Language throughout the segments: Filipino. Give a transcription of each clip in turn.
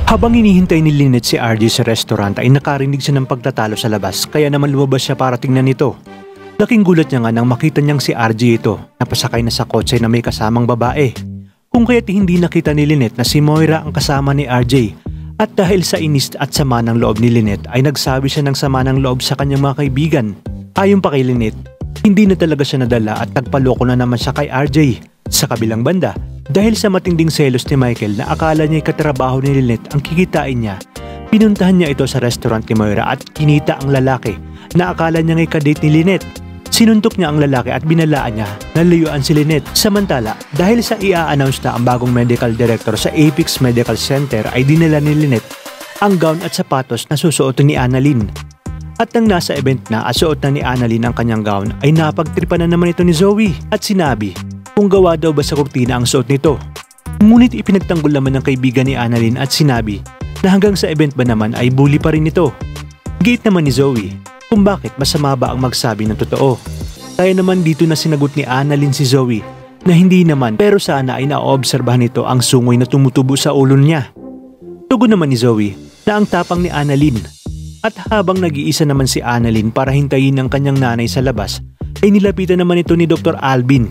Habang hinihintay ni Lynette si RJ sa restaurant ay nakarinig siya ng pagtatalo sa labas kaya naman lumabas siya para tingnan ito. Laking gulat niya nga nang makita niyang si RJ ito, napasakay na sa kotse na may kasamang babae. Kung kaya't hindi nakita ni Lynette na si Moira ang kasama ni RJ. At dahil sa inis at sama ng loob ni Lynette ay nagsabi siya ng sama ng loob sa kanyang mga kaibigan. Ayon pa kay Lynette, hindi na talaga siya nadala at nagpaloko na naman siya kay RJ. Sa kabilang banda, dahil sa matinding selos ni Michael na akala niya'y katrabaho ni Lynette ang kikitain niya, pinuntahan niya ito sa restaurant ni Moira at kinita ang lalaki na akala niya nga'y kadate ni Lynette. Sinuntok niya ang lalaki at binalaan niya na layuan si Lynette. Samantala, dahil sa i-announce na ang bagong medical director sa Apex Medical Center ay dinala ni Lynette ang gown at sapatos na susuotin ni Annalyn. At nang nasa event na at suot na ni Annalyn ang kanyang gown ay napagtripan na naman ito ni Zoe at sinabi kung gawa daw ba sa kurtina ang suot nito. Ngunit ipinagtanggol naman ng kaibigan ni Annalyn at sinabi na hanggang sa event ba naman ay bully pa rin ito. Gate naman ni Zoe kung bakit masama ba ang magsabi ng totoo. Kaya naman dito na sinagot ni Annalyn si Zoe na hindi naman pero sana ay naoobserbahan nito ang sungoy na tumutubo sa ulo niya. Tugon naman ni Zoe na ang tapang ni Annalyn. At habang nag-iisa naman si Annalyn para hintayin ang kanyang nanay sa labas ay nilapitan naman ito ni Dr. Alvin.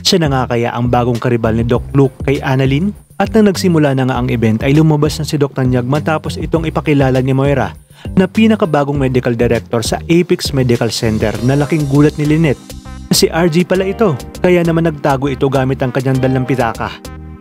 Siya na nga kaya ang bagong karibal ni Doc Luke kay Annalyn. At nang nagsimula na nga ang event ay lumabas na si Dr. Nyag matapos itong ipakilala ni Moira na pinakabagong medical director sa Apex Medical Center na laking gulat ni Lynette. Si RJ pala ito, kaya naman nagtago ito gamit ang kanyang dalang pitaka.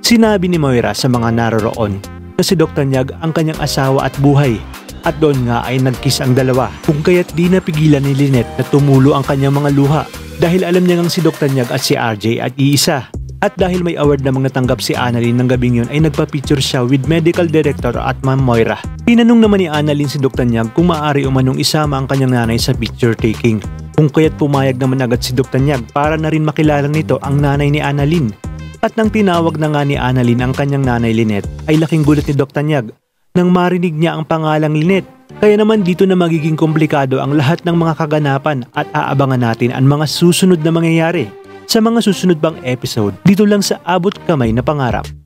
Sinabi ni Moira sa mga naroroon na si Dr. Nyag ang kanyang asawa at buhay. At doon nga ay nagkiss ang dalawa kung kaya't di napigilan ni Lynette na tumulo ang kanyang mga luha dahil alam niya ngang si Dr. Nyag at si RJ at iisa. At dahil may award namang natanggap si Annalyn ng gabing yun ay nagpa-picture siya with medical director at Ma'am Moira. Tinanong naman ni Annalyn si Dr. Nyag kung maaari umanong isama ang kanyang nanay sa picture taking. Kung kaya't pumayag naman agad si Dr. Nyag para na rin makilala nito ang nanay ni Annalyn. At nang tinawag na nga ni Annalyn ang kanyang nanay Lynette ay laking gulat ni Dr. Nyag nang marinig niya ang pangalang Lynette. Kaya naman dito na magiging komplikado ang lahat ng mga kaganapan at aabangan natin ang mga susunod na mangyayari sa mga susunod pang episode dito lang sa Abot Kamay na Pangarap.